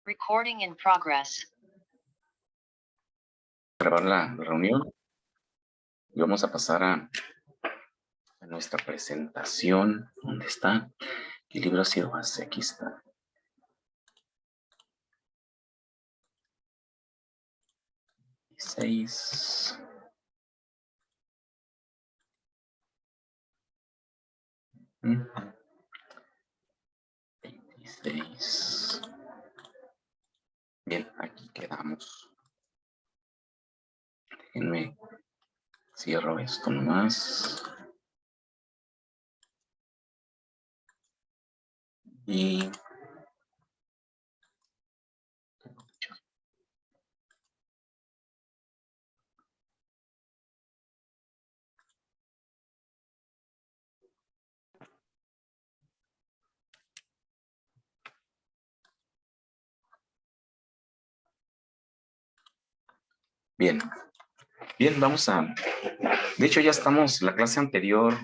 Recording in progress. Grabar la reunión y vamos a pasar a nuestra presentación. ¿Dónde está? ¿Qué libro ha sido base? Aquí está. Seis. Mm. 26. Bien, aquí quedamos. Déjenme cierro esto nomás. Y bien, vamos a... De hecho, ya estamos, la clase anterior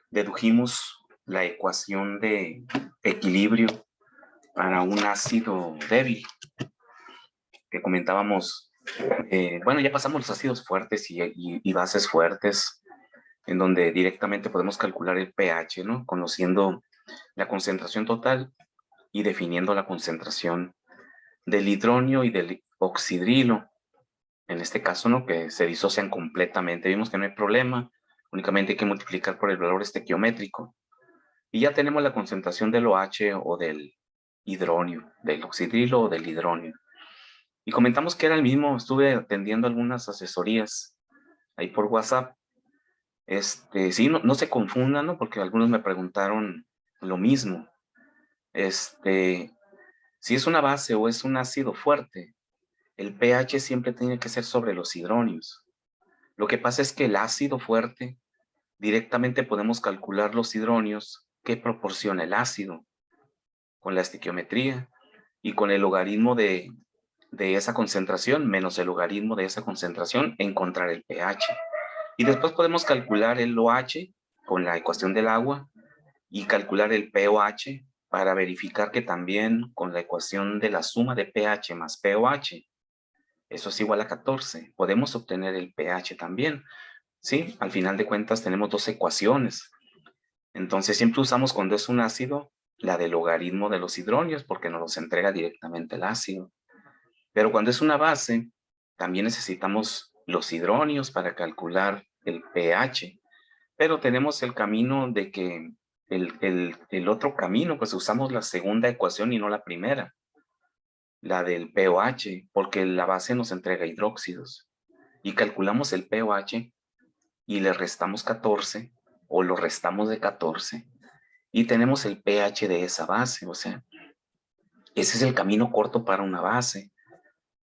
dedujimos la ecuación de equilibrio para un ácido débil que comentábamos. Bueno, ya pasamos los ácidos fuertes y bases fuertes, en donde directamente podemos calcular el pH, ¿no? Conociendo la concentración total y definiendo la concentración del hidronio y del oxidrilo. En este caso, ¿no? Que se disocian completamente. Vimos que no hay problema, únicamente hay que multiplicar por el valor estequiométrico. Y ya tenemos la concentración del OH o del hidronio, del oxidrilo o del hidronio. Y comentamos que era el mismo, estuve atendiendo algunas asesorías ahí por WhatsApp. Sí, no se confundan, ¿no? Porque algunos me preguntaron lo mismo. Si es una base o es un ácido fuerte, el pH siempre tiene que ser sobre los hidronios. Lo que pasa es que el ácido fuerte, directamente podemos calcular los hidronios que proporciona el ácido con la estequiometría y con el logaritmo de esa concentración menos el logaritmo de esa concentración, encontrar el pH. Y después podemos calcular el OH con la ecuación del agua y calcular el pOH para verificar que también con la ecuación de la suma de pH más pOH, eso es igual a 14. Podemos obtener el pH también. ¿Sí? Al final de cuentas tenemos dos ecuaciones. Entonces siempre usamos cuando es un ácido la del logaritmo de los hidronios porque nos los entrega directamente el ácido. Pero cuando es una base, también necesitamos los hidronios para calcular el pH. Pero tenemos el camino de que el otro camino, pues usamos la segunda ecuación y no la primera, la del pOH, porque la base nos entrega hidróxidos. Y calculamos el pOH y le restamos 14 o lo restamos de 14 y tenemos el pH de esa base. O sea, ese es el camino corto para una base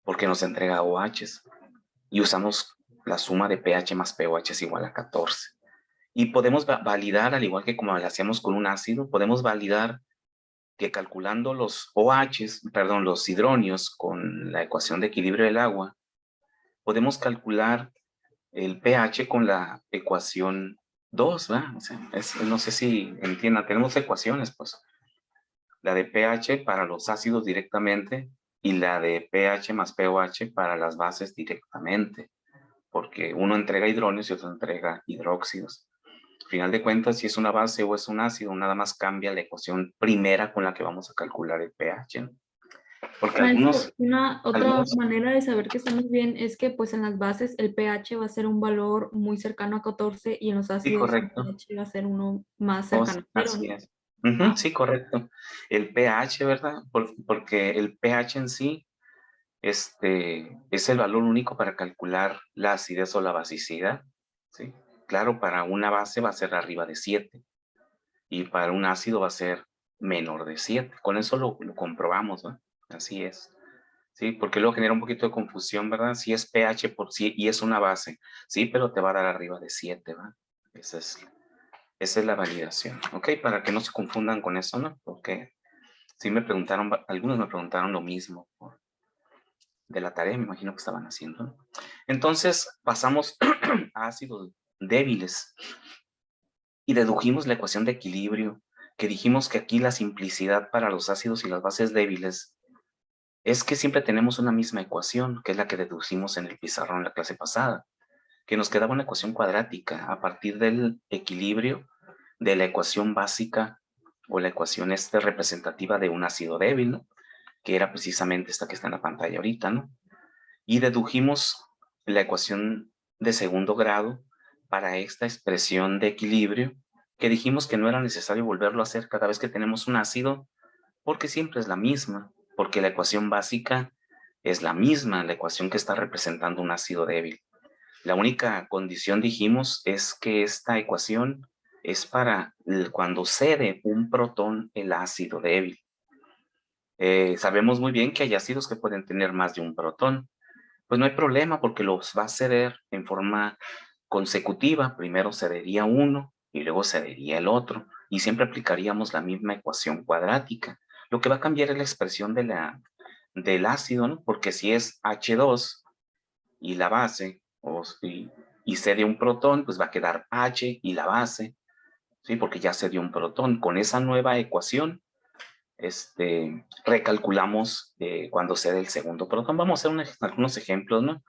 porque nos entrega OHs y usamos la suma de pH más pOH es igual a 14. Y podemos validar, al igual que como lo hacíamos con un ácido, podemos validar que calculando los OHs, perdón, los hidronios con la ecuación de equilibrio del agua, podemos calcular el pH con la ecuación 2, ¿verdad? O sea, no sé si entiendan, tenemos ecuaciones, pues. La de pH para los ácidos directamente y la de pH más pOH para las bases directamente, porque uno entrega hidronios y otro entrega hidróxidos. Al final de cuentas, si es una base o es un ácido, nada más cambia la ecuación primera con la que vamos a calcular el pH, ¿no? Porque Maestro, otra algunos manera de saber que estamos bien es que pues en las bases el pH va a ser un valor muy cercano a 14 y en los sí, ácidos el correcto. pH va a ser uno más cercano a 0. Así es. Sí, correcto. El pH, ¿verdad? Porque el pH en sí es el valor único para calcular la acidez o la basicidad, ¿sí? Claro, para una base va a ser arriba de 7 y para un ácido va a ser menor de 7. Con eso lo comprobamos, ¿no? Así es. Sí, porque luego genera un poquito de confusión, ¿verdad? Si es pH por sí y es una base, sí, pero te va a dar arriba de 7, ¿verdad? Esa es la validación, ¿ok? Para que no se confundan con eso, ¿no? Porque sí me preguntaron, algunos me preguntaron lo mismo de la tarea, me imagino que estaban haciendo, ¿no? Entonces pasamos a ácidos débiles y dedujimos la ecuación de equilibrio, que dijimos que aquí la simplicidad para los ácidos y las bases débiles es que siempre tenemos una misma ecuación, que es la que deducimos en el pizarrón la clase pasada, que nos quedaba una ecuación cuadrática a partir del equilibrio de la ecuación básica o la ecuación representativa de un ácido débil, ¿no? Que era precisamente esta que está en la pantalla ahorita, ¿no? Y dedujimos la ecuación de segundo grado para esta expresión de equilibrio, que dijimos que no era necesario volverlo a hacer cada vez que tenemos un ácido, porque siempre es la misma, porque la ecuación básica es la misma, la ecuación que está representando un ácido débil. La única condición, dijimos, es que esta ecuación es para cuando cede un protón el ácido débil. Sabemos muy bien que hay ácidos que pueden tener más de un protón. Pues no hay problema porque los va a ceder en forma consecutiva. Primero cedería uno y luego cedería el otro. Y siempre aplicaríamos la misma ecuación cuadrática. Lo que va a cambiar es la expresión del ácido, ¿no? Porque si es H2 y la base, y cede un protón, pues va a quedar H y la base, ¿sí? Porque ya cedió un protón. Con esa nueva ecuación, recalculamos cuando cede el segundo protón. Vamos a hacer algunos ejemplos, ¿no?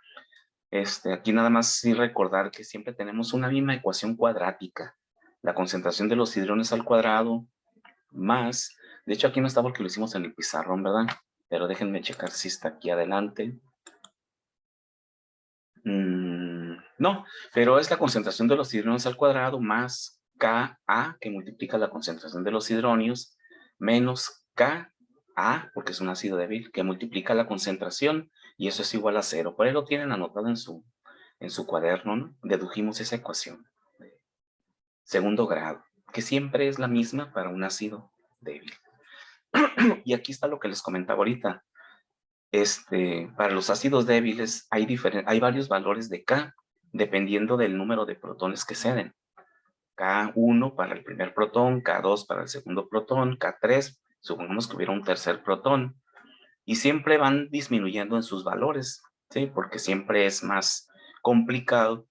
Aquí nada más sí recordar que siempre tenemos una misma ecuación cuadrática. La concentración de los hidrones al cuadrado más, de hecho aquí no está porque lo hicimos en el pizarrón, ¿verdad? Pero déjenme checar si está aquí adelante. No, pero es la concentración de los hidrones al cuadrado más Ka, que multiplica la concentración de los hidronios, menos Ka, porque es un ácido débil, que multiplica la concentración, y eso es igual a 0. Por ahí lo tienen anotado en su cuaderno, ¿no? Dedujimos esa ecuación de segundo grado, que siempre es la misma para un ácido débil. Y aquí está lo que les comentaba ahorita. Para los ácidos débiles hay varios valores de K, dependiendo del número de protones que ceden. K1 para el primer protón, K2 para el segundo protón, K3, supongamos que hubiera un tercer protón, y siempre van disminuyendo en sus valores, ¿sí? Porque siempre es más complicado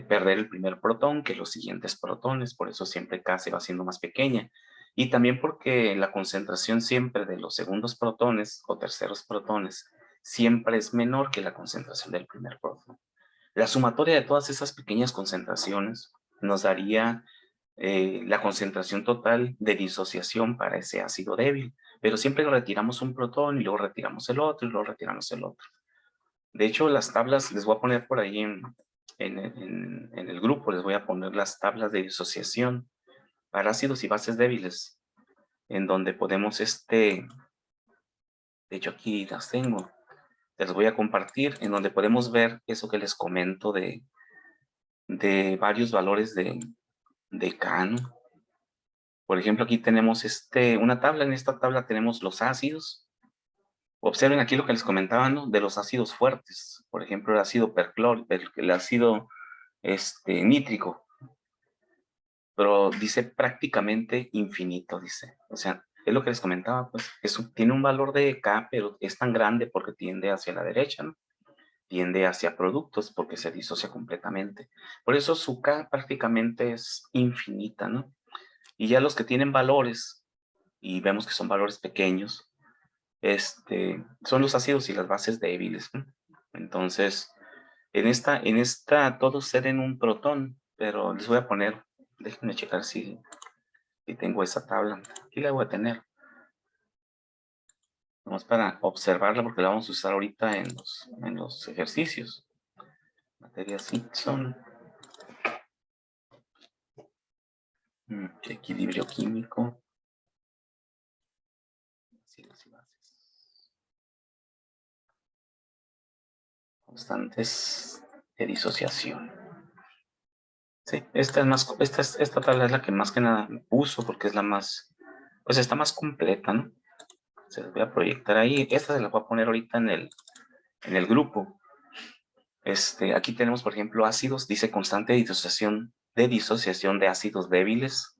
perder el primer protón que los siguientes protones, por eso siempre K se va haciendo más pequeña. Y también porque la concentración siempre de los segundos protones o terceros protones siempre es menor que la concentración del primer protón. La sumatoria de todas esas pequeñas concentraciones nos daría la concentración total de disociación para ese ácido débil, pero siempre retiramos un protón y luego retiramos el otro y luego retiramos el otro. De hecho, las tablas les voy a poner por ahí en el grupo, les voy a poner las tablas de disociación para ácidos y bases débiles, en donde podemos, de hecho aquí las tengo, les voy a compartir, en donde podemos ver eso que les comento de varios valores de K, ¿no? Por ejemplo, aquí tenemos una tabla, en esta tabla tenemos los ácidos. Observen aquí lo que les comentaba, ¿no? De los ácidos fuertes, por ejemplo, el ácido perclórico, el ácido nítrico, pero dice prácticamente infinito, dice. O sea, es lo que les comentaba, pues, tiene un valor de K, pero es tan grande porque tiende hacia la derecha, ¿no? Tiende hacia productos porque se disocia completamente. Por eso su K prácticamente es infinita, ¿no? Y ya los que tienen valores, y vemos que son valores pequeños, son los ácidos y las bases débiles, ¿no? Entonces, en esta todos ceden un protón, pero les voy a poner, déjenme checar si tengo esa tabla. Aquí la voy a tener. Vamos para observarla porque la vamos a usar ahorita en los ejercicios. Materias Simpson. Equilibrio químico. Ácidos y bases. Constantes de disociación. Sí, esta tabla es la que más que nada uso porque es la más, pues está más completa, ¿no? Se las voy a proyectar ahí. Esta se la voy a poner ahorita en el grupo. Aquí tenemos, por ejemplo, ácidos, dice constante de disociación de ácidos débiles,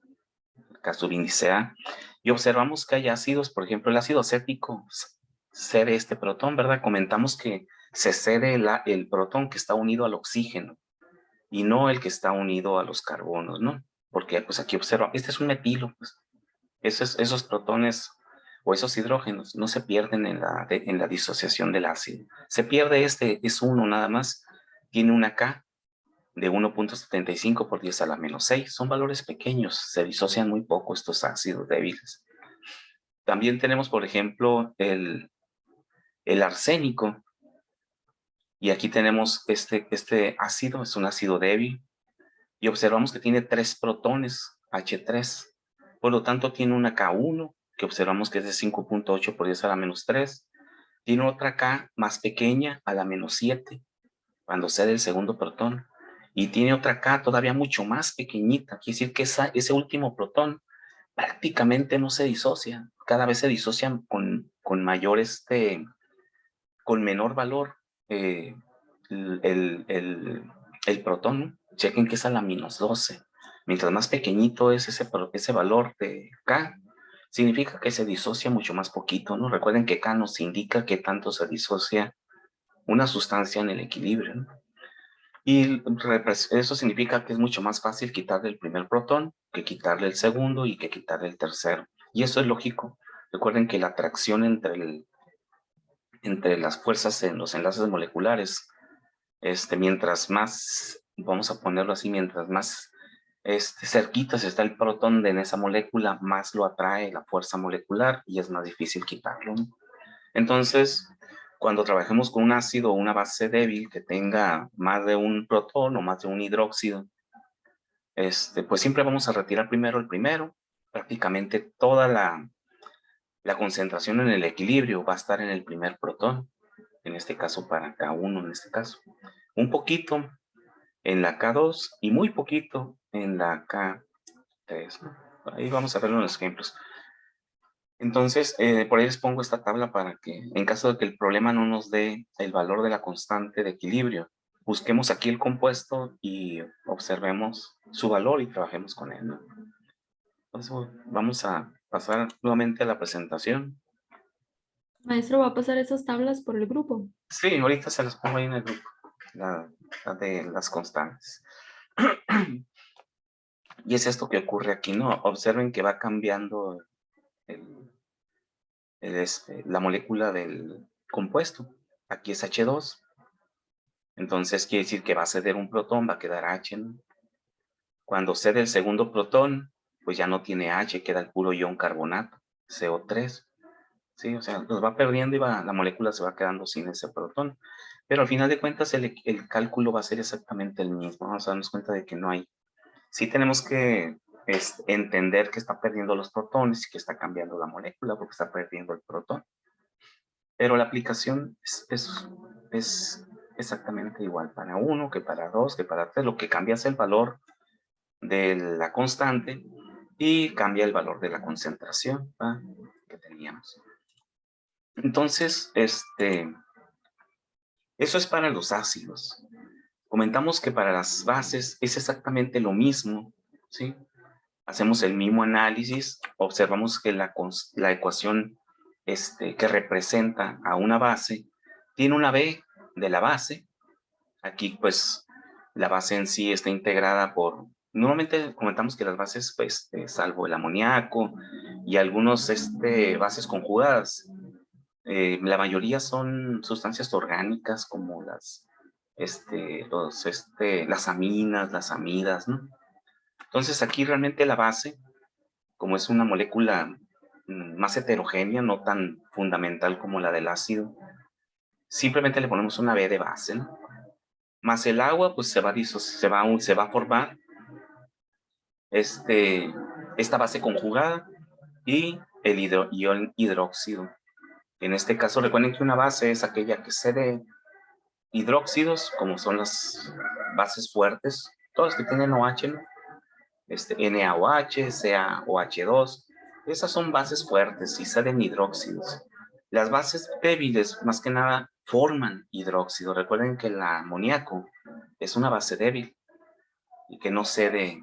el caso del índice A, y observamos que hay ácidos, por ejemplo, el ácido acético cede este protón, ¿verdad? Comentamos que se cede el protón que está unido al oxígeno y no el que está unido a los carbonos, ¿no? Porque pues aquí observa, este es un metilo, pues esos protones o esos hidrógenos no se pierden en la disociación del ácido. Se pierde es uno nada más, tiene una K de 1.75 por 10 a la menos 6. Son valores pequeños, se disocian muy poco estos ácidos débiles. También tenemos, por ejemplo, el arsénico. Y aquí tenemos este ácido, es un ácido débil. Y observamos que tiene 3 protones, H3. Por lo tanto, tiene una K1, que observamos que es de 5.8 por 10 a la menos 3. Tiene otra K más pequeña, a la menos 7, cuando cede el segundo protón. Y tiene otra K todavía mucho más pequeñita. Quiere decir que ese último protón prácticamente no se disocia. Cada vez se disocian con mayor, con menor valor el protón, ¿no? Chequen que es a la menos 12. Mientras más pequeñito es ese valor de K, significa que se disocia mucho más poquito, ¿no? Recuerden que K nos indica qué tanto se disocia una sustancia en el equilibrio, ¿no? Y eso significa que es mucho más fácil quitarle el primer protón que quitarle el segundo y que quitarle el tercero. Y eso es lógico. Recuerden que la atracción entre las fuerzas en los enlaces moleculares, mientras más, vamos a ponerlo así, mientras más cerquitas está el protón en esa molécula, más lo atrae la fuerza molecular y es más difícil quitarlo, ¿no? Entonces, cuando trabajemos con un ácido o una base débil que tenga más de un protón o más de un hidróxido, pues siempre vamos a retirar primero el primero. Prácticamente toda la concentración en el equilibrio va a estar en el primer protón, en este caso para K1, en este caso. Un poquito en la K2 y muy poquito en la K3, ¿no? Ahí vamos a verlo en los ejemplos. Entonces, por ahí les pongo esta tabla para que, en caso de que el problema no nos dé el valor de la constante de equilibrio, busquemos aquí el compuesto y observemos su valor y trabajemos con él, ¿no? Entonces, vamos a pasar nuevamente a la presentación. Maestro, ¿va a pasar esas tablas por el grupo? Sí, ahorita se las pongo ahí en el grupo, la de las constantes. Y es esto que ocurre aquí, ¿no? Observen que va cambiando la molécula del compuesto. Aquí es H2. Entonces quiere decir que va a ceder un protón, va a quedar H, ¿no? Cuando cede el segundo protón, pues ya no tiene H, queda el puro ion carbonato, CO3. Sí, o sea, los va perdiendo y la molécula se va quedando sin ese protón. Pero al final de cuentas el cálculo va a ser exactamente el mismo. Vamos a darnos cuenta de que no hay. Sí tenemos que entender que está perdiendo los protones y que está cambiando la molécula porque está perdiendo el protón. Pero la aplicación es exactamente igual para 1 que para 2, que para 3. Lo que cambia es el valor de la constante y cambia el valor de la concentración, ¿va?, que teníamos. Entonces, eso es para los ácidos. Comentamos que para las bases es exactamente lo mismo, ¿sí? Hacemos el mismo análisis, observamos que la ecuación que representa a una base tiene una B de la base. Aquí, pues, la base en sí está integrada por... Normalmente comentamos que las bases, pues, salvo el amoníaco y algunos bases conjugadas, la mayoría son sustancias orgánicas como las aminas, las amidas, ¿no? Entonces aquí realmente la base, como es una molécula más heterogénea, no tan fundamental como la del ácido, simplemente le ponemos una B de base, ¿no? Más el agua, pues se va a formar esta base conjugada y el ion hidróxido. En este caso, recuerden que una base es aquella que cede hidróxidos, como son las bases fuertes, todas que tienen OH, ¿no? NaOH, CaOH2, esas son bases fuertes y ceden hidróxidos. Las bases débiles, más que nada, forman hidróxido. Recuerden que el amoníaco es una base débil y que no cede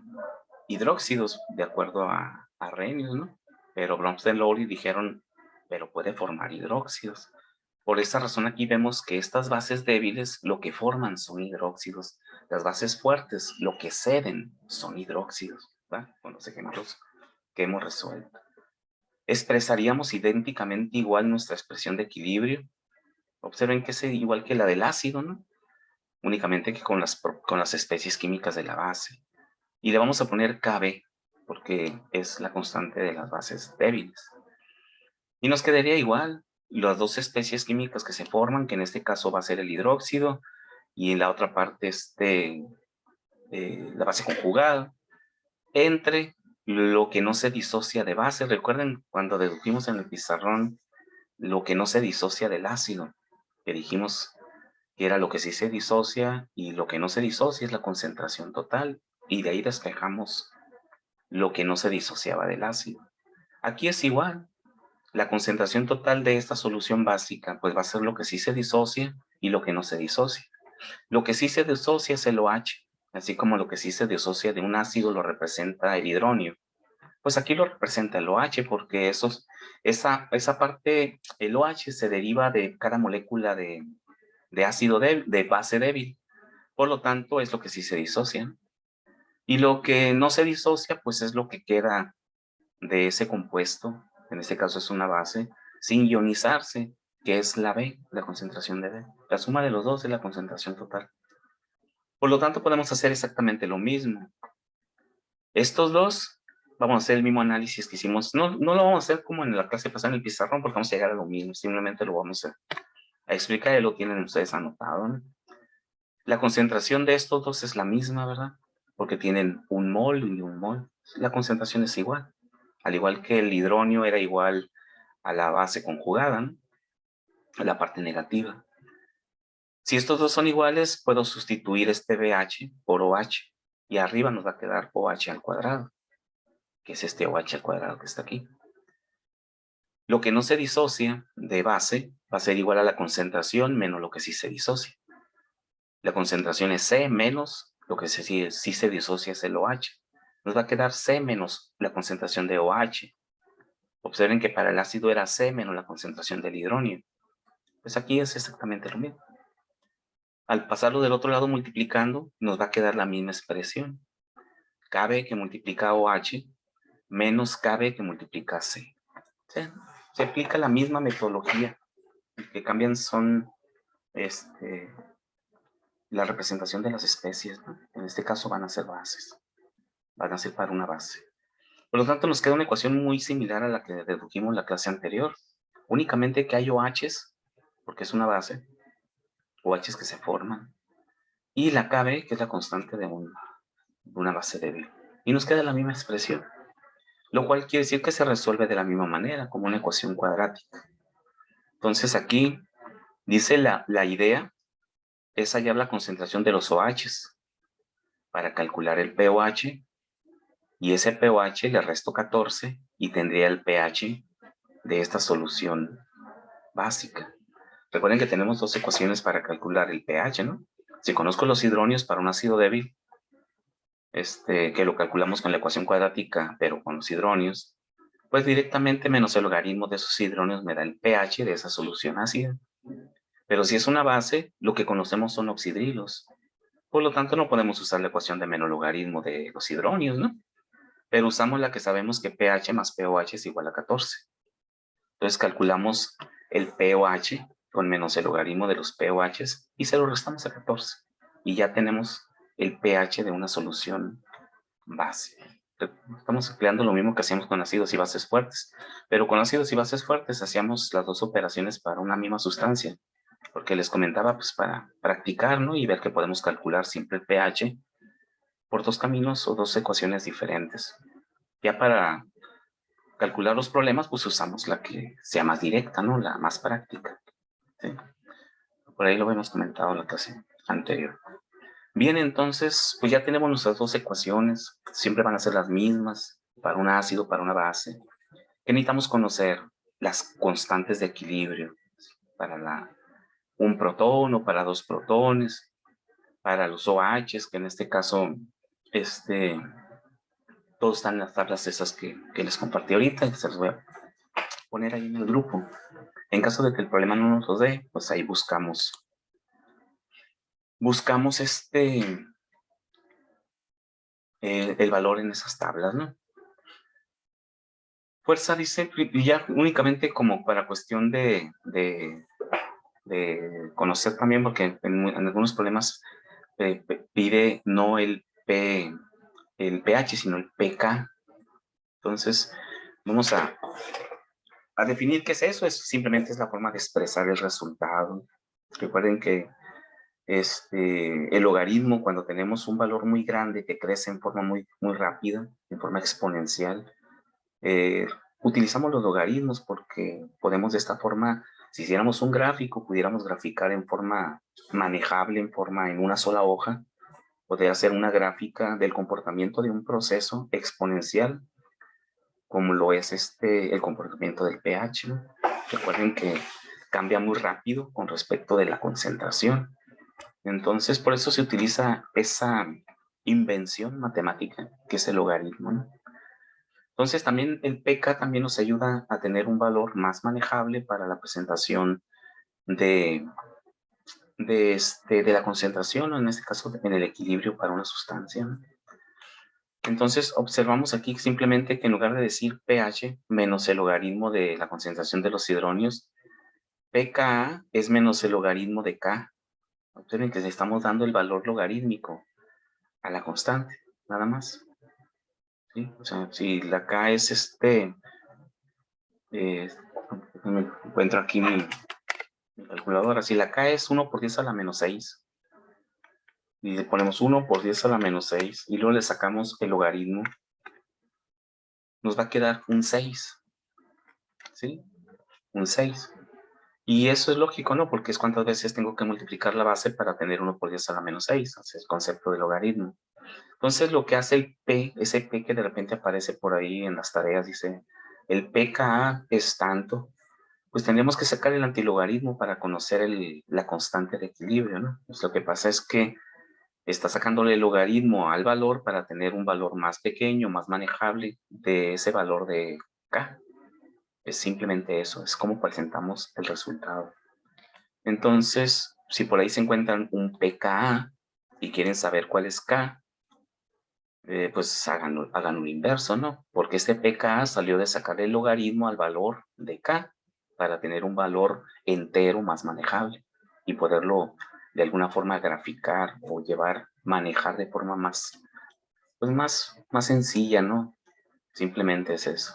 hidróxidos, de acuerdo a Arrhenius, ¿no? Pero Bronsted y Lowry dijeron, pero puede formar hidróxidos. Por esta razón aquí vemos que estas bases débiles lo que forman son hidróxidos. Las bases fuertes lo que ceden son hidróxidos, ¿va? Con los ejemplos que hemos resuelto. expresaríamos idénticamente igual nuestra expresión de equilibrio. Observen que es igual que la del ácido, ¿no? Únicamente que con las especies químicas de la base. Y le vamos a poner Kb, porque es la constante de las bases débiles. Y nos quedaría igual las dos especies químicas que se forman, que en este caso va a ser el hidróxido, y en la otra parte la base conjugada, entre lo que no se disocia de base. Recuerden cuando dedujimos en el pizarrón lo que no se disocia del ácido, que dijimos que era lo que sí se disocia, y lo que no se disocia es la concentración total, y de ahí despejamos lo que no se disociaba del ácido. Aquí es igual. La concentración total de esta solución básica pues va a ser lo que sí se disocia y lo que no se disocia. Lo que sí se disocia es el OH, así como lo que sí se disocia de un ácido lo representa el hidronio. Pues aquí lo representa el OH porque esa parte, el OH se deriva de cada molécula de ácido de base débil. Por lo tanto, es lo que sí se disocia. Y lo que no se disocia, pues es lo que queda de ese compuesto, en este caso es una base, sin ionizarse, que es la B, la concentración de B. La suma de los dos es la concentración total. Por lo tanto, podemos hacer exactamente lo mismo. Estos dos, vamos a hacer el mismo análisis que hicimos. No lo vamos a hacer como en la clase pasada en el pizarrón, porque vamos a llegar a lo mismo. Simplemente lo vamos a explicar y lo tienen ustedes anotado, ¿no? La concentración de estos dos es la misma, ¿verdad? Porque tienen un mol y un mol. La concentración es igual. Al igual que el hidronio era igual a la base conjugada, ¿no? A la parte negativa. Si estos dos son iguales, puedo sustituir este BH por OH. Y arriba nos va a quedar OH al cuadrado, que es este OH al cuadrado que está aquí. Lo que no se disocia de base va a ser igual a la concentración menos lo que sí se disocia. La concentración es C menos lo que sí se disocia es el OH. Nos va a quedar C menos la concentración de OH. Observen que para el ácido era C menos la concentración del hidronio. Pues aquí es exactamente lo mismo. Al pasarlo del otro lado multiplicando, nos va a quedar la misma expresión. Kb que multiplica OH menos Kb que multiplica C. ¿Sí? Se aplica la misma metodología. Lo que cambian son la representación de las especies, ¿no? En este caso van a ser bases. Van a ser para una base. Por lo tanto, nos queda una ecuación muy similar a la que dedujimos en la clase anterior. Únicamente que hay OHs, porque es una base, OHs que se forman, y la Kb, que es la constante de una base débil. Y nos queda la misma expresión, lo cual quiere decir que se resuelve de la misma manera, como una ecuación cuadrática. Entonces aquí dice la idea es hallar la concentración de los OHs para calcular el pOH, y ese pOH le resto 14 y tendría el pH de esta solución básica. Recuerden que tenemos dos ecuaciones para calcular el pH, ¿no? Si conozco los hidronios para un ácido débil, que lo calculamos con la ecuación cuadrática, pero con los hidronios, pues directamente menos el logaritmo de esos hidronios me da el pH de esa solución ácida. Pero si es una base, lo que conocemos son oxidrilos. Por lo tanto, no podemos usar la ecuación de menos logaritmo de los hidronios, ¿no? Pero usamos la que sabemos que pH más pOH es igual a 14. Entonces calculamos el pOH con menos el logaritmo de los pOHs y se lo restamos a 14. Y ya tenemos el pH de una solución base. Estamos empleando lo mismo que hacíamos con ácidos y bases fuertes, pero con ácidos y bases fuertes hacíamos las dos operaciones para una misma sustancia, porque les comentaba pues para practicar, ¿no? Y ver que podemos calcular siempre el pH por dos caminos o dos ecuaciones diferentes. Ya para calcular los problemas, pues usamos la que sea más directa, ¿no? La más práctica. ¿Sí? Por ahí lo habíamos comentado en la clase anterior. Bien, entonces, pues ya tenemos nuestras dos ecuaciones. Siempre van a ser las mismas para un ácido, para una base. ¿Qué necesitamos conocer? Las constantes de equilibrio para un protón o para dos protones, para los OHs, que en este caso, todos están en las tablas esas que les compartí ahorita, y se los voy a poner ahí en el grupo. En caso de que el problema no nos lo dé, pues ahí buscamos el valor en esas tablas, ¿no? Fuerza dice, y ya únicamente como para cuestión de conocer también, porque en algunos problemas pide no el pH, sino el pK. Entonces, vamos a definir qué es eso. Simplemente es la forma de expresar el resultado. Recuerden que el logaritmo, cuando tenemos un valor muy grande que crece en forma muy rápida, en forma exponencial, utilizamos los logaritmos porque podemos de esta forma, si hiciéramos un gráfico, pudiéramos graficar en forma manejable, en una sola hoja, poder hacer una gráfica del comportamiento de un proceso exponencial, como lo es el comportamiento del pH, ¿no? Recuerden que cambia muy rápido con respecto de la concentración. Entonces, por eso se utiliza esa invención matemática, que es el logaritmo, ¿no? Entonces, también el pK también nos ayuda a tener un valor más manejable para la presentación de la concentración, o en este caso, en el equilibrio para una sustancia, ¿no? Entonces, observamos aquí simplemente que en lugar de decir pH menos el logaritmo de la concentración de los hidronios, pKa es menos el logaritmo de K. Observen que le estamos dando el valor logarítmico a la constante, nada más. ¿Sí? O sea, si la K es me encuentro aquí mi calculadora. Si la K es 1 por 10 a la menos 6, y le ponemos 1 por 10 a la menos 6, y luego le sacamos el logaritmo, nos va a quedar un 6. ¿Sí? Un 6. Y eso es lógico, ¿no? Porque es cuántas veces tengo que multiplicar la base para tener 1 por 10 a la menos 6. Es el concepto de logaritmo. Entonces, lo que hace el P, ese P que de repente aparece por ahí en las tareas, dice, el pKa es tanto, pues tendríamos que sacar el antilogaritmo para conocer la constante de equilibrio, ¿no? Pues lo que pasa es que está sacándole el logaritmo al valor para tener un valor más pequeño, más manejable de ese valor de K. Es simplemente eso, es como presentamos el resultado. Entonces, si por ahí se encuentran un pKa y quieren saber cuál es K, pues hagan un inverso, ¿no? Porque este pKa salió de sacar el logaritmo al valor de K para tener un valor entero más manejable y poderlo de alguna forma graficar o manejar de forma pues más sencilla, ¿no? Simplemente es eso.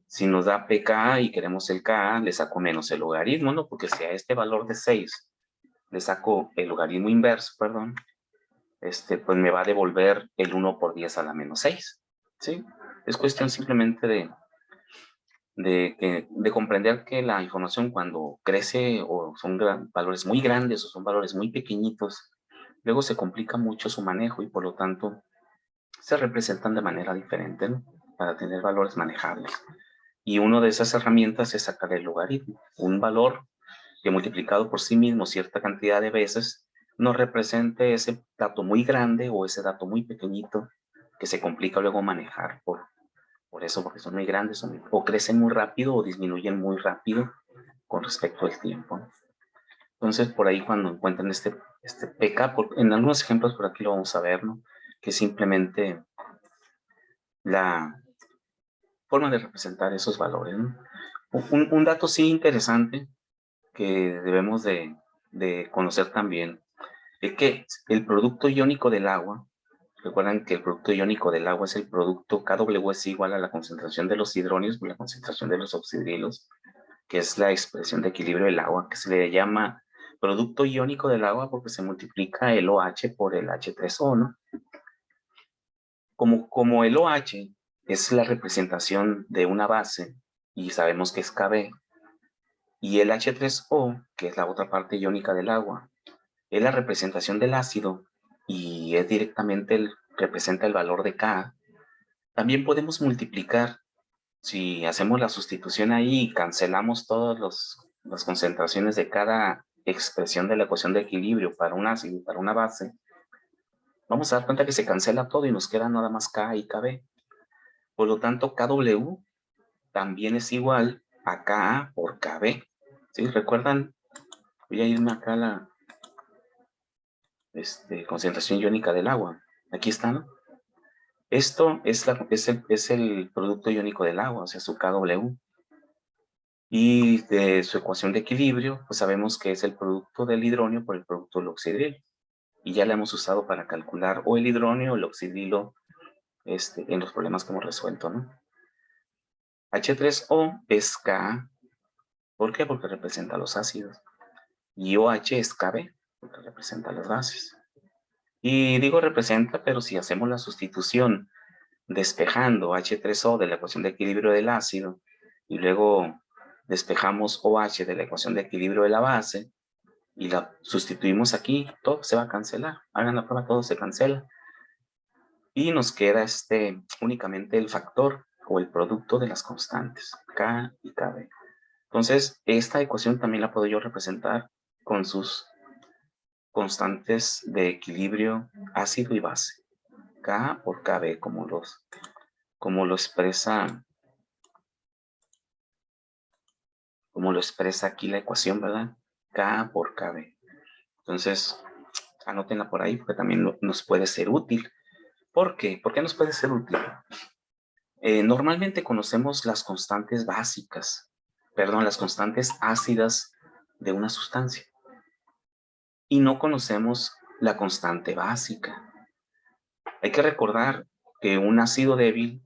Si nos da pKa y queremos el Ka, le saco menos el logaritmo, ¿no? Porque si a este valor de 6 le saco el logaritmo inverso, perdón, pues me va a devolver el 1 por 10 a la menos 6, ¿sí? Es cuestión simplemente de comprender que la información cuando crece o son valores muy grandes o son valores muy pequeñitos, luego se complica mucho su manejo y por lo tanto se representan de manera diferente, ¿no? Para tener valores manejables. Y una de esas herramientas es sacar el logaritmo, un valor que multiplicado por sí mismo cierta cantidad de veces nos represente ese dato muy grande o ese dato muy pequeñito que se complica luego manejar por eso, porque son muy grandes o crecen muy rápido o disminuyen muy rápido con respecto al tiempo. Entonces, por ahí cuando encuentran este pK, en algunos ejemplos por aquí lo vamos a ver, ¿no? Que simplemente la forma de representar esos valores, ¿no? Un dato sí interesante que debemos de conocer también es que el producto iónico del agua, recuerdan que el producto iónico del agua es el producto, KW es igual a la concentración de los hidronios por la concentración de los oxidrilos, que es la expresión de equilibrio del agua, que se le llama producto iónico del agua porque se multiplica el OH por el H3O, ¿no? Como el OH es la representación de una base y sabemos que es Kb, y el H3O, que es la otra parte iónica del agua, es la representación del ácido y es directamente representa el valor de K. También podemos multiplicar, si hacemos la sustitución ahí y cancelamos todas las concentraciones de cada expresión de la ecuación de equilibrio para un ácido y para una base, vamos a dar cuenta que se cancela todo y nos queda nada más K y Kb. Por lo tanto, KW también es igual a Ka por Kb. ¿Sí? ¿Recuerdan? Voy a irme acá a la concentración iónica del agua. Aquí está, ¿no? Esto es el producto iónico del agua, o sea, su KW. Y de su ecuación de equilibrio, pues sabemos que es el producto del hidronio por el producto del oxidrilo. Y ya la hemos usado para calcular o el hidronio o el oxidrilo en los problemas que hemos resuelto, ¿no? H3O es Ka. ¿Por qué? Porque representa los ácidos. Y OH es Kb, porque representa las bases. Y digo representa, pero si hacemos la sustitución despejando H3O de la ecuación de equilibrio del ácido y luego despejamos OH de la ecuación de equilibrio de la base y la sustituimos aquí, todo se va a cancelar. Hagan la prueba, todo se cancela. Y nos queda únicamente el factor o el producto de las constantes, K y Kb. Entonces, esta ecuación también la puedo yo representar con sus constantes de equilibrio ácido y base. K por Kb, como lo expresa aquí la ecuación, ¿verdad? K por Kb. Entonces, anótenla por ahí porque también nos puede ser útil. ¿Por qué? ¿Por qué nos puede ser útil? Normalmente conocemos las constantes básicas, perdón, las constantes ácidas de una sustancia y no conocemos la constante básica. Hay que recordar que un ácido débil,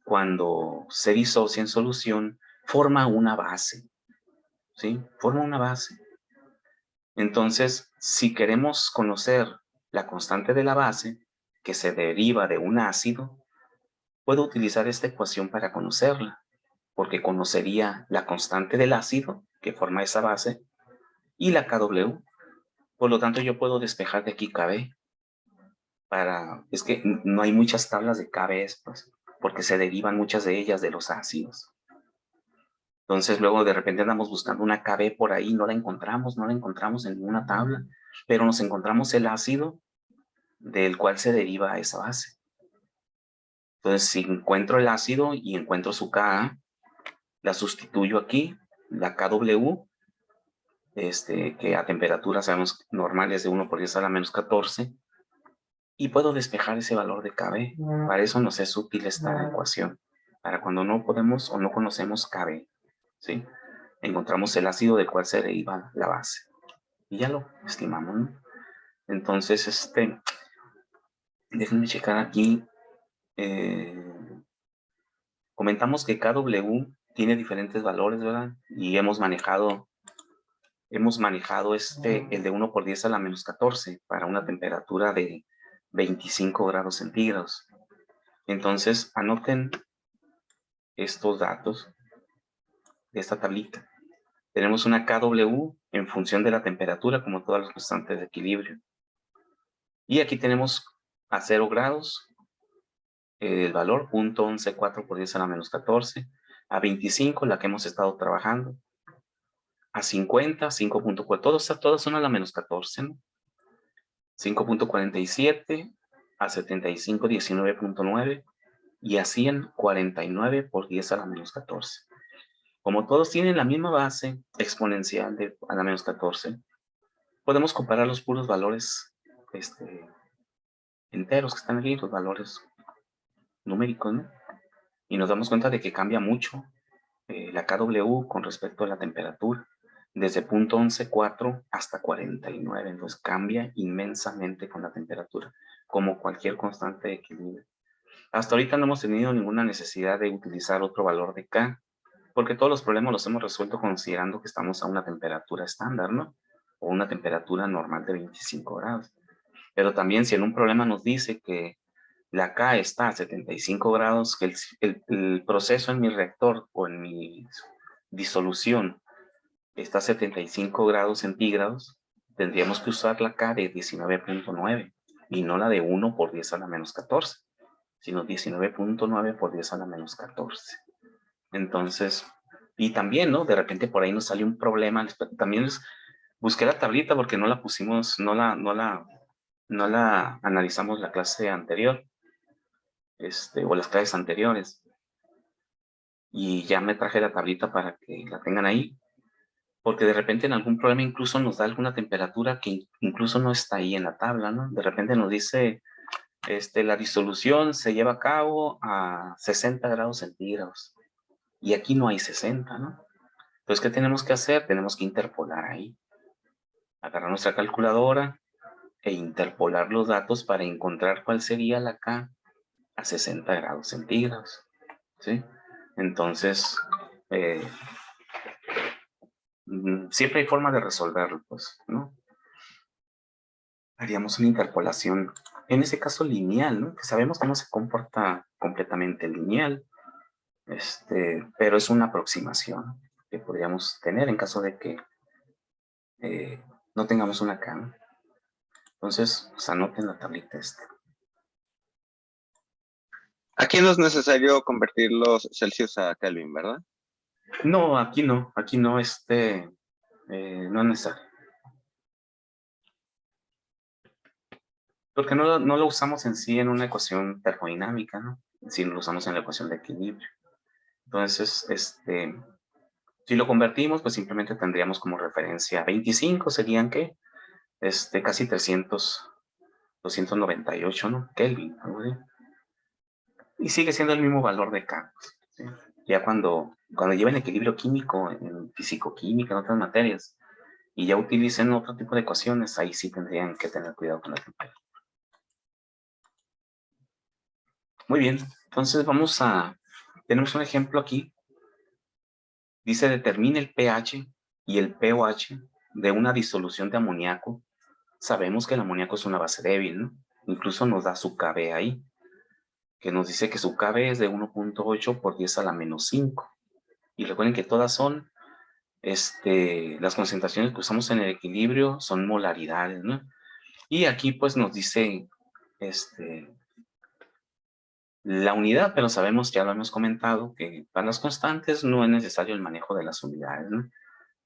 cuando se disocia en solución, forma una base, ¿sí? Forma una base. Entonces, si queremos conocer la constante de la base, que se deriva de un ácido, puedo utilizar esta ecuación para conocerla, porque conocería la constante del ácido, que forma esa base, y la Kw. Por lo tanto, yo puedo despejar de aquí Kb. Es que no hay muchas tablas de Kb, pues, porque se derivan muchas de ellas de los ácidos. Entonces luego de repente andamos buscando una Kb por ahí, no la encontramos en ninguna tabla, pero nos encontramos el ácido del cual se deriva esa base. Entonces si encuentro el ácido y encuentro su Ka, la sustituyo aquí, la Kw, que a temperatura sabemos normales de 1 por 10 a la menos 14, y puedo despejar ese valor de Kb. Para eso nos es útil esta ecuación, para cuando no podemos o no conocemos Kb, ¿sí? Encontramos el ácido del cual se deriva la base. Y ya lo estimamos, ¿no? Entonces, déjenme checar aquí. Comentamos que Kw tiene diferentes valores, ¿verdad? Y hemos manejado el de 1 por 10 a la menos 14 para una temperatura de 25 grados centígrados. Entonces, anoten estos datos de esta tablita. Tenemos una Kw en función de la temperatura, como todas las constantes de equilibrio. Y aquí tenemos a 0 grados, el valor 0.114 por 10 a la menos 14, a 25, la que hemos estado trabajando, a 50, 5.4, todas son a la menos 14, ¿no? 5.47, a 75, 19.9, y a 100, 49 por 10 a la menos 14. Como todos tienen la misma base exponencial de a la menos 14, podemos comparar los puros valores enteros que están aquí, los valores numéricos, ¿no? Y nos damos cuenta de que cambia mucho la Kw con respecto a la temperatura, desde 0.114 hasta 49, entonces cambia inmensamente con la temperatura, como cualquier constante de equilibrio. Hasta ahorita no hemos tenido ninguna necesidad de utilizar otro valor de K, porque todos los problemas los hemos resuelto considerando que estamos a una temperatura estándar, ¿no? O una temperatura normal de 25 grados. Pero también si en un problema nos dice que la K está a 75 grados, que el proceso en mi reactor o en mi disolución está a 75 grados centígrados, tendríamos que usar la K de 19.9 y no la de 1 por 10 a la menos 14, sino 19.9 por 10 a la menos 14. Entonces, y también, ¿no? De repente por ahí nos sale un problema. También busqué la tablita porque no la pusimos, no la analizamos la clase anterior, o las clases anteriores. Y ya me traje la tablita para que la tengan ahí, porque de repente en algún problema incluso nos da alguna temperatura que incluso no está ahí en la tabla, ¿no? De repente nos dice la disolución se lleva a cabo a 60 grados centígrados. Y aquí no hay 60, ¿no? Entonces, ¿qué tenemos que hacer? Tenemos que interpolar ahí. Agarrar nuestra calculadora e interpolar los datos para encontrar cuál sería la K a 60 grados centígrados, ¿sí? Entonces, siempre hay forma de resolverlo, pues, ¿no? Haríamos una interpolación, en ese caso lineal, ¿no? Que sabemos que no se comporta completamente lineal, pero es una aproximación que podríamos tener en caso de que no tengamos una K, ¿no? Entonces, pues, anoten la tablita esta. Aquí no es necesario convertir los Celsius a Kelvin, ¿verdad? No, aquí no, no es necesario. Porque no lo usamos en sí en una ecuación termodinámica, ¿no? Sí lo usamos en la ecuación de equilibrio. Entonces, si lo convertimos, pues simplemente tendríamos como referencia 25, serían ¿qué? Casi 298, ¿no? Kelvin, algo así. Y sigue siendo el mismo valor de K, ¿sí? Ya cuando lleven equilibrio químico, en fisicoquímica, en otras materias, y ya utilicen otro tipo de ecuaciones, ahí sí tendrían que tener cuidado con la temperatura. Muy bien, entonces tenemos un ejemplo aquí. Dice, determine el pH y el pOH de una disolución de amoníaco. Sabemos que el amoníaco es una base débil, ¿no? Incluso nos da su Kb ahí, que nos dice que su Kb es de 1.8 por 10 a la menos 5. Y recuerden que todas son, las concentraciones que usamos en el equilibrio son molaridades, ¿no? Y aquí pues nos dice, la unidad, pero sabemos, ya lo hemos comentado, que para las constantes no es necesario el manejo de las unidades, ¿no?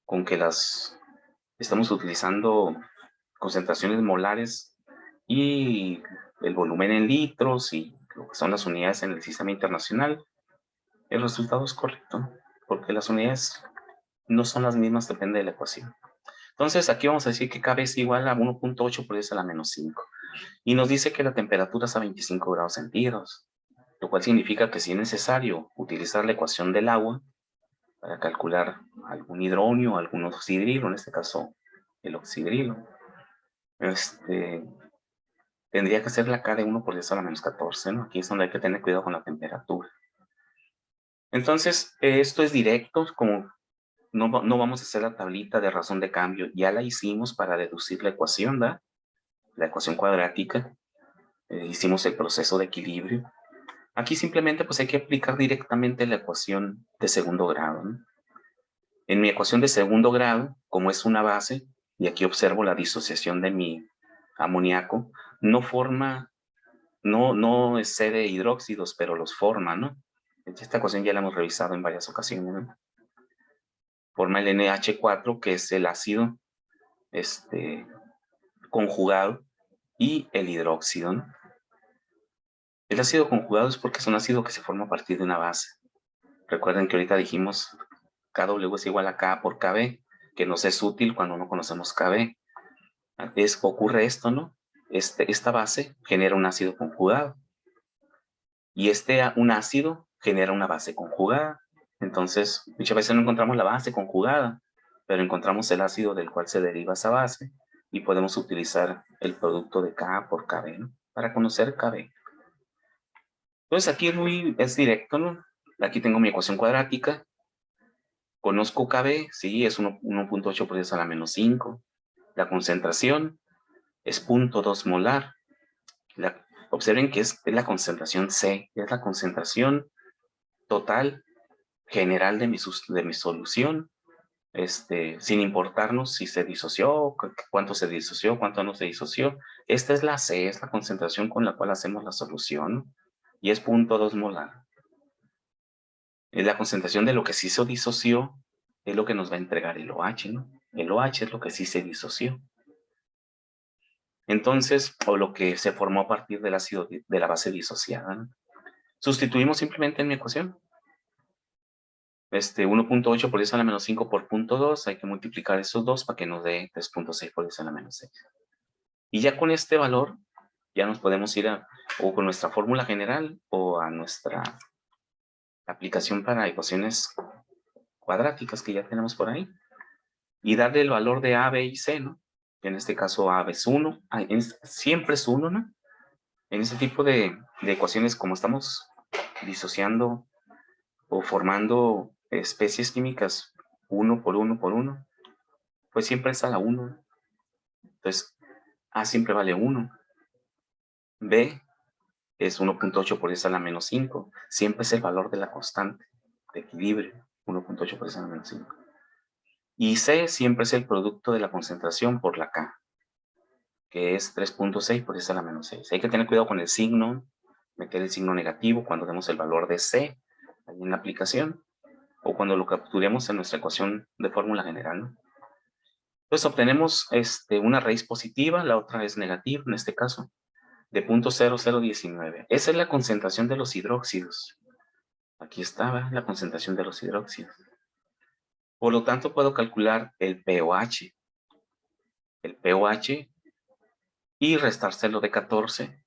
Con que estamos utilizando concentraciones molares y el volumen en litros y lo que son las unidades en el sistema internacional, el resultado es correcto, ¿no? Porque las unidades no son las mismas, depende de la ecuación. Entonces, aquí vamos a decir que Kb es igual a 1.8 por 10 a la menos 5. Y nos dice que la temperatura es a 25 grados centígrados, lo cual significa que si es necesario utilizar la ecuación del agua para calcular algún hidronio, algún oxidrilo, en este caso el oxidrilo, tendría que ser la K de 1 por 10 a la menos 14, ¿no? Aquí es donde hay que tener cuidado con la temperatura. Entonces, esto es directo, como no vamos a hacer la tablita de razón de cambio, ya la hicimos para deducir la ecuación, ¿verdad? La ecuación cuadrática, hicimos el proceso de equilibrio. Aquí simplemente pues hay que aplicar directamente la ecuación de segundo grado, ¿no? En mi ecuación de segundo grado, como es una base, y aquí observo la disociación de mi amoníaco, no excede hidróxidos, pero los forma, ¿no? Esta ecuación ya la hemos revisado en varias ocasiones, ¿no? Forma el NH4, que es el ácido conjugado, y el hidróxido, ¿no? El ácido conjugado es porque es un ácido que se forma a partir de una base. Recuerden que ahorita dijimos Kw es igual a K por Kb, que nos es útil cuando no conocemos Kb. Ocurre esto, ¿no? Esta base genera un ácido conjugado. Y un ácido genera una base conjugada. Entonces, muchas veces no encontramos la base conjugada, pero encontramos el ácido del cual se deriva esa base y podemos utilizar el producto de K por Kb, ¿no? Para conocer Kb. Entonces, aquí es directo, ¿no? Aquí tengo mi ecuación cuadrática. Conozco Kb, sí, es 1.8 por 10 a la menos 5. La concentración es 0.2 molar. Observen que es la concentración C, es la concentración total general de mi solución, sin importarnos si se disoció, cuánto se disoció, cuánto no se disoció. Esta es la C, es la concentración con la cual hacemos la solución, y es 0.2 molar. La concentración de lo que sí se disoció es lo que nos va a entregar el OH, ¿no? El OH es lo que sí se disoció. Entonces, o lo que se formó a partir del ácido de la base disociada, ¿no? Sustituimos simplemente en mi ecuación. 1.8 por 10 a la menos 5 por 0.2, hay que multiplicar esos dos para que nos dé 3.6 por 10 a la menos 6. Y ya con este valor, Ya nos podemos ir o con nuestra fórmula general o a nuestra aplicación para ecuaciones cuadráticas que ya tenemos por ahí. Y darle el valor de A, B y C, ¿no? En este caso A es 1, siempre es 1, ¿no? En este tipo de ecuaciones, como estamos disociando o formando especies químicas 1 por 1 por 1, pues siempre es a la 1. Entonces, A siempre vale 1. B es 1.8 por 10 a la menos 5. Siempre es el valor de la constante de equilibrio, 1.8 por 10 a la menos 5. Y C siempre es el producto de la concentración por la K, que es 3.6 por 10 a la menos 6. Hay que tener cuidado con el signo, meter el signo negativo cuando demos el valor de C ahí en la aplicación, o cuando lo capturemos en nuestra ecuación de fórmula general, ¿no? Entonces obtenemos una raíz positiva, la otra es negativa en este caso, de 0.0019. Esa es la concentración de los hidróxidos. Aquí estaba la concentración de los hidróxidos. Por lo tanto, puedo calcular el pOH. El pOH y restárselo de 14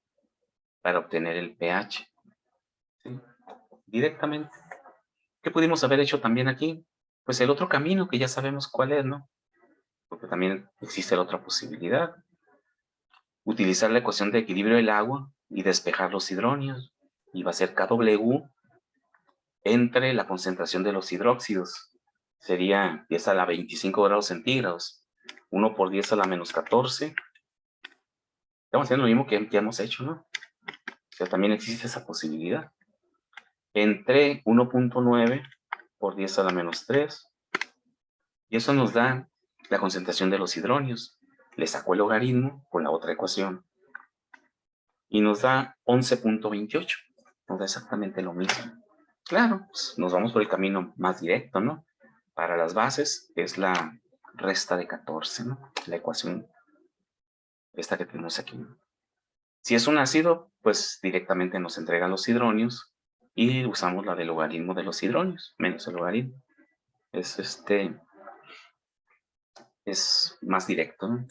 para obtener el pH. ¿Sí? Directamente. ¿Qué pudimos haber hecho también aquí? Pues el otro camino que ya sabemos cuál es, ¿no? Porque también existe la otra posibilidad. Utilizar la ecuación de equilibrio del agua y despejar los hidronios. Y va a ser KW entre la concentración de los hidróxidos. Sería 10 a la 25 grados centígrados. 1 por 10 a la menos 14. Estamos haciendo lo mismo que ya hemos hecho, ¿no? O sea, también existe esa posibilidad. Entre 1.9 por 10 a la menos 3. Y eso nos da la concentración de los hidronios. Le saco el logaritmo con la otra ecuación. Y nos da 11.28. Nos da exactamente lo mismo. Claro, pues nos vamos por el camino más directo, ¿no? Para las bases es la resta de 14, ¿no? La ecuación esta que tenemos aquí. Si es un ácido, pues directamente nos entrega los hidronios y usamos la del logaritmo de los hidronios, menos el logaritmo. Es más directo, ¿no?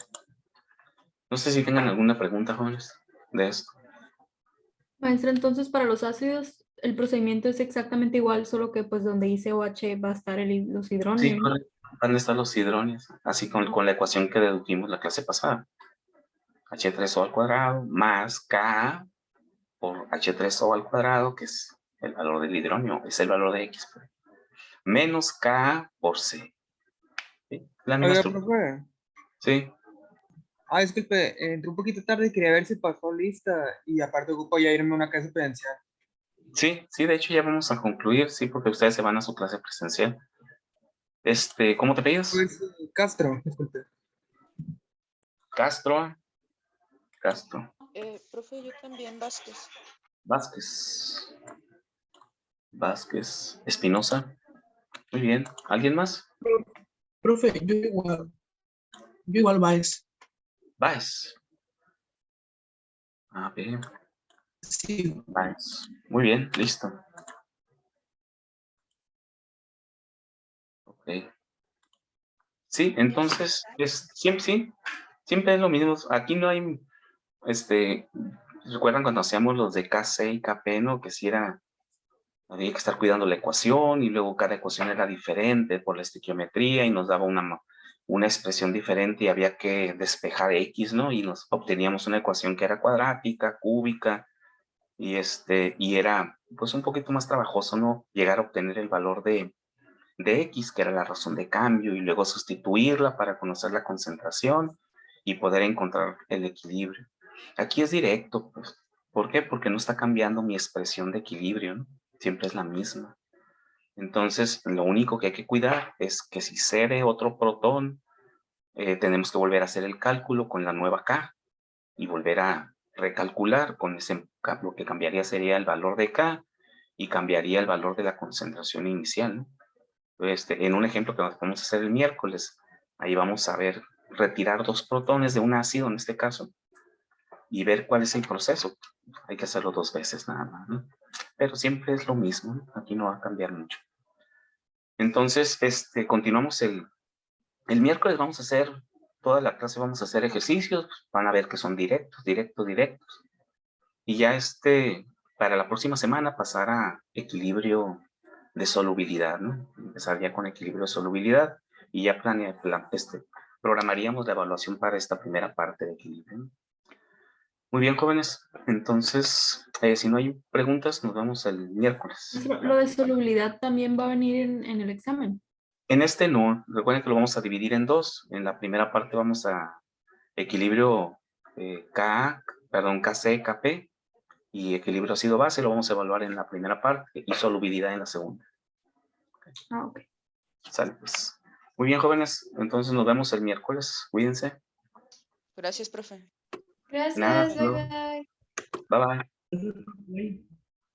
No sé si tengan alguna pregunta, jóvenes, de esto. Maestra, entonces para los ácidos el procedimiento es exactamente igual, solo que pues donde dice OH va a estar los hidronios, Sí, ¿no? correcto. Van a estar los hidronios, así con la ecuación que deducimos la clase pasada. H3O al cuadrado más K por H3O al cuadrado, que es el valor del hidronio, es el valor de X, pues, menos K por C. ¿Sí? La misma Oiga, estructura. profe. Sí, Disculpe, entré un poquito tarde y quería ver si pasó lista y aparte ocupo ya irme a una clase presencial. sí, de hecho ya vamos a concluir, sí, porque ustedes se van a su clase presencial. ¿Cómo te pedías? Pues, Castro, disculpe. Castro, Profe, yo también Vázquez. Vázquez, Espinosa. Muy bien. ¿Alguien más? Profe, yo igual Baez. Báez. A ver, Sí, Báez. Muy bien, listo. Ok. Sí, entonces, siempre es lo mismo. Aquí no hay, ¿recuerdan cuando hacíamos los de KC y KP, no? Que si había que estar cuidando la ecuación y luego cada ecuación era diferente por la estequiometría y nos daba una expresión diferente y había que despejar X, ¿no? Y nos obteníamos una ecuación que era cuadrática, cúbica y era pues un poquito más trabajoso, ¿no? Llegar a obtener el valor de X, que era la razón de cambio, y luego sustituirla para conocer la concentración y poder encontrar el equilibrio. Aquí es directo, pues. ¿Por qué? Porque no está cambiando mi expresión de equilibrio, ¿no? Siempre es la misma. Entonces, lo único que hay que cuidar es que si cede otro protón, tenemos que volver a hacer el cálculo con la nueva K y volver a recalcular con ese, lo que cambiaría sería el valor de K y cambiaría el valor de la concentración inicial, ¿no? En un ejemplo que vamos a hacer el miércoles, ahí vamos a ver, retirar 2 protones de un ácido en este caso y ver cuál es el proceso. Hay que hacerlo 2 veces nada más, ¿no? Pero siempre es lo mismo, ¿no? Aquí no va a cambiar mucho. Entonces, continuamos el miércoles, vamos a hacer toda la clase vamos a hacer ejercicios, van a ver que son directos. Y ya para la próxima semana pasar a equilibrio de solubilidad, ¿no? Empezar ya con equilibrio de solubilidad y ya programaríamos la evaluación para esta primera parte de equilibrio, ¿no? Muy bien, jóvenes. Entonces, si no hay preguntas, nos vemos el miércoles. Maestro, lo de solubilidad también va a venir en el examen. En este no, recuerden que lo vamos a dividir en dos. En la primera parte vamos a equilibrio KC, KP y equilibrio ácido-base lo vamos a evaluar en la primera parte y solubilidad en la segunda. Ah, ok. Sale, pues. Muy bien, jóvenes. Entonces nos vemos el miércoles. Cuídense. Gracias, profe. Nada, Gracias, luego. bye bye. Bye bye. Bye.